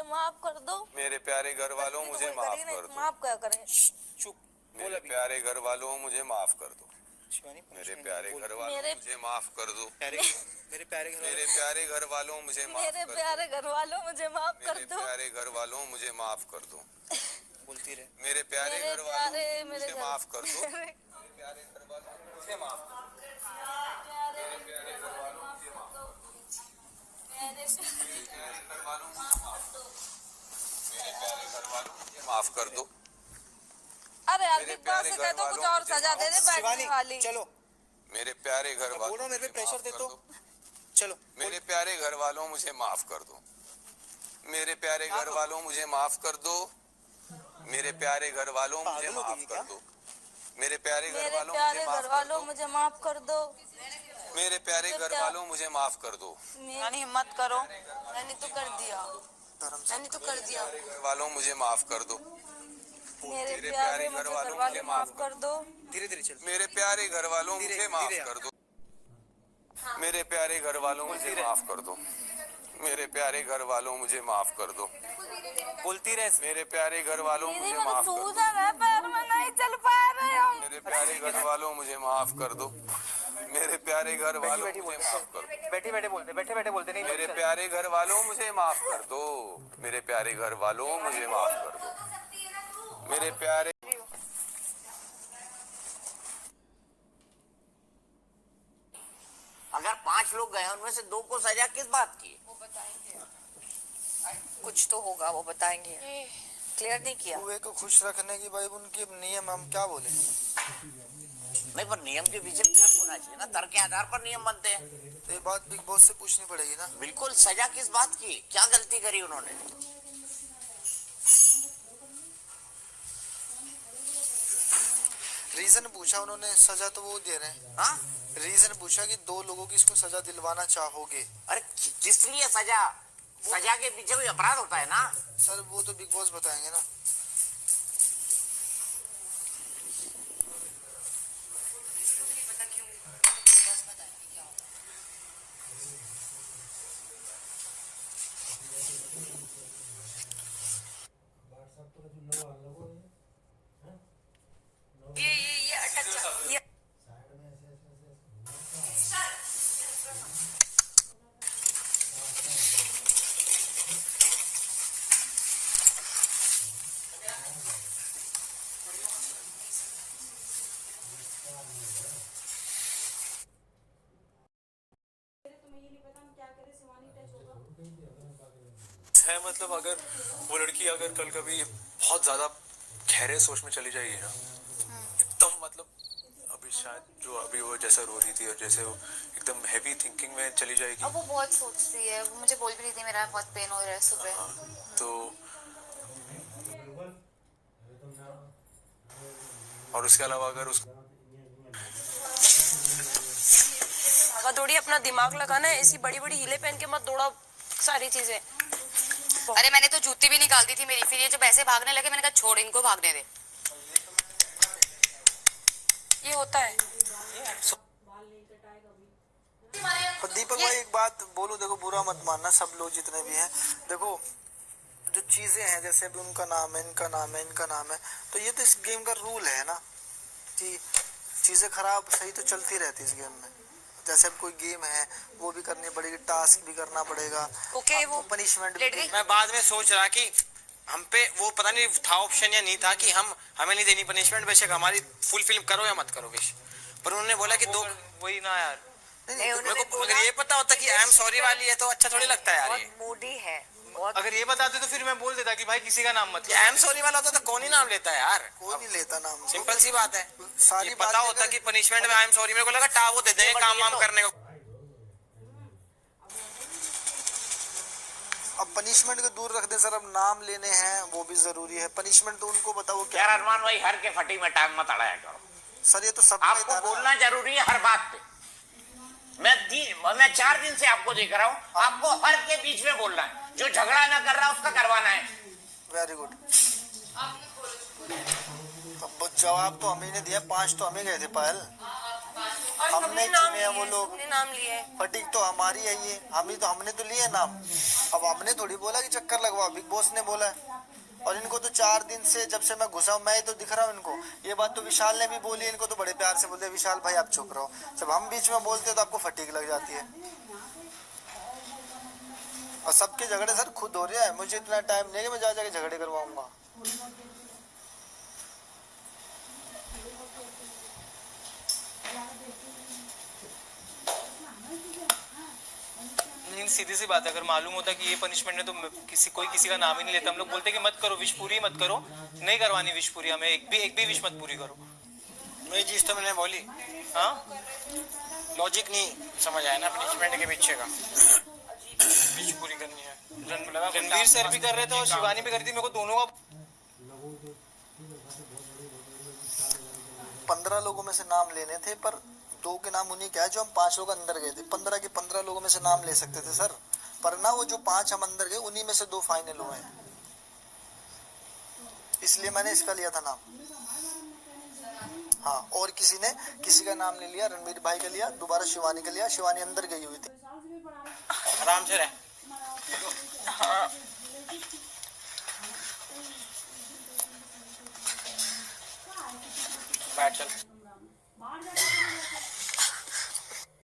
मुझे माफ कर दो। मेरे प्यारे घर वालों मुझे माफ कर दो। माफ क्या करें? चुप। मेरे प्यारे घर वालों मुझे माफ कर दो। शिवानी, मेरे प्यारे घर वालों मुझे माफ कर दो। मेरे प्यारे घर वालों मुझे माफ मेरे प्यारे घर वालों मुझे माफ कर दो। प्यारे घर वालों मुझे माफ कर दो। बोलती रहे। मेरे प्यारे घर वालों मुझे माफ कर दो। मेरे प्यारे घर वालों मुझे माफ कर दो। मेरे प्यारे घर वालों मुझे माफ कर दो। मेरे प्यारे घर वालों मुझे माफ कर दो। मेरे प्यारे घर वालों मुझे माफ कर दो। अरे यार बिग बॉस से कह दो कुछ और सजा दे दे बैठने वाली। चलो मेरे प्यारे घर वालों मेरे पे प्रेशर दे तो चलो। मेरे प्यारे घर वालों मुझे माफ कर दो। मेरे प्यारे घर वालों मुझे माफ कर दो। मेरे प्यारे घर वालों मुझे माफ कर दो। मेरे प्यारे घर वालों मुझे माफ कर दो। मेरे प्यारे घर वालों मुझे माफ कर दो। यानी हिम्मत करो। मैंने तो कर दिया। घर वालों मुझे माफ कर दो। मेरे प्यारे घर वालों मुझे माफ कर दो। धीरे धीरे चल। मेरे प्यारे घर वालों मुझे माफ कर दो। मेरे प्यारे घर वालों मुझे माफ कर दो। मेरे प्यारे घर वालों मुझे माफ कर दो। बोलती रहे। मेरे प्यारे घर वालों मुझे माफ कर दो। पैर में नहीं चल पा रहे हम। मेरे प्यारे घर वालों मुझे माफ कर दो। मेरे प्यारे घर वालों मुझे माफ कर दो। बैठे बैठे बोलते नहीं। मेरे प्यारे घर वालों मुझे माफ कर दो। मेरे प्यारे घर वालों मुझे माफ कर दो। मेरे प्यारे अगर 5 लोग गए उनमें से 2 को सजा किस बात की? वो बताएंगे। कुछ तो होगा, वो बताएंगे। क्लियर नहीं किया। कुएं को खुश रखने की भाई उनके नियम, हम क्या बोले? नहीं, पर नियम के पीछे तर्क होना चाहिए ना। तर्क के आधार पर नियम बनते हैं। तो ये बात बिग बॉस से पूछनी पड़ेगी ना। बिल्कुल। सजा किस बात की? क्या गलती करी उन्होंने? रीजन पूछा उन्होंने, सजा तो वो दे रहे हैं। हाँ, रीजन पूछा कि 2 लोगों की इसको सजा दिलवाना चाहोगे। अरे किस लिए सजा? सजा के पीछे कोई अपराध होता है ना। सर वो तो बिग बॉस बताएंगे ना। ये अटक जा। है मतलब अगर वो लड़की अगर कल कभी बहुत ज्यादा गहरे सोच में चली जाएगी ना, एकदम मतलब अभी शायद जो अभी वो जैसा रो रही थी और जैसे वो एकदम हैवी थिंकिंग में चली जाएगी। अब वो बहुत सोचती है, वो मुझे बोल भी रही थी मेरा बहुत पेन हो रहा है सुबह। तो और उसके अलावा अगर उसको थोड़ी अपना दिमाग लगाना है, ऐसी बड़ी बड़ी हीले पहन के मत दौड़ा सारी चीजें। अरे मैंने तो जूती भी निकाल दी थी मेरी, फिर ये जब ऐसे भागने लगे मैंने कहा छोड़ इनको भागने दे। ये होता है। पर दीपक भाई एक बात बोलो, देखो बुरा मत मानना, सब लोग जितने भी हैं, देखो जो चीजें हैं जैसे अभी उनका नाम है, इनका नाम है, इनका नाम है, तो ये तो इस गेम का रूल है ना कि चीजें खराब सही तो चलती रहती है इस गेम में। जैसे अब कोई गेम है वो भी करनी पड़ेगी, टास्क भी करना पड़ेगा, ओके वो पनिशमेंट भी। मैं बाद में सोच रहा कि हम पे वो पता नहीं था ऑप्शन या नहीं था कि हमें नहीं देनी पनिशमेंट, बेशक हमारी फुल फिल्म करो या मत करो बेशक, पर उन्होंने बोला कि 2 वही ना यार। मेरे को अगर ये पता होता कि आई एम सॉरी वाली है तो अच्छा थोड़ी लगता है यार। ये मूडी है। अगर ये बताते तो फिर मैं बोल देता कि भाई किसी का नाम मत। आई एम सॉरी वाला होता तो कौन ही नाम लेता है यार। कोई नहीं लेता नाम, सिंपल सी बात है। सारी ये पता होता कि पनिशमेंट में आई एम सॉरी, मेरे को लगा टावो दे देंगे काम वाम करने को। अब पनिशमेंट को दूर रख दे सर, अब नाम लेने हैं वो भी जरूरी है। पनिशमेंट तो उनको बताओ क्या। यार अरमान भाई, हर के फटी में टांग मत अड़ाया करो सर, ये तो सब आपको बोलना जरूरी है हर बात पे। मैं 4 दिन से आपको देख रहा हूँ, आपको हर के बीच में बोलना है। जो झगड़ा ना कर रहा उसका करवाना है। Very good. अब जवाब तो हम ही ने दिया, 5 तो हम ही गए थे पायल। और हमने सबने नाम चुने हैं वो लिए, लोग। सबने नाम लिए हैं। फटीक तो हमारी है ये, हमने तो लिए नाम। अब हमने थोड़ी बोला कि चक्कर लगवाओ, बिग बॉस ने बोला है। और इनको तो 4 दिन से, जब से मैं घुसा हूं, मैं ही तो दिख रहा हूँ इनको। ये बात तो विशाल ने भी बोली, इनको तो बड़े प्यार से बोलते हैं, विशाल भाई आप चुप रहो। जब हम बीच में बोलते हैं तो आपको फटीक लग जाती है। और सबके झगड़े सर खुद हो रहे हैं, मुझे इतना टाइम नहीं है कि मैं जा जाके झगड़े करवाऊंगा। लेकिन सीधी सी बात है, अगर मालूम होता कि ये पनिशमेंट है तो कोई किसी का नाम ही नहीं लेता। हम लोग बोलते कि मत करो विश पूरी, मत करो, नहीं करवानी विश पूरी, हमें एक भी विश मत पूरी करो। वही चीज तो मैंने बोली, हाँ लॉजिक नहीं समझ आया ना पनिशमेंट के पीछे का। विश पूरी करनी है, रणवीर सर भी कर रहे थे और शिवानी भी कर रही थी, मेरे को दोनों का 15 लोगों में से नाम लेने थे, पर 2 के नाम उन्हीं के हैं जो हम 5 लोग अंदर गए थे। 15 के 15 लोगों में से नाम ले सकते थे सर, पर ना वो जो 5 हम अंदर गए उन्हीं में से 2 फाइनल हुए हैं, इसलिए मैंने इसका लिया था नाम। हाँ, और किसी का नाम नहीं लिया, रणवीर भाई का लिया, दोबारा शिवानी का लिया। शिवानी अंदर गई हुई थी। आराम से रहे। बैठ चल।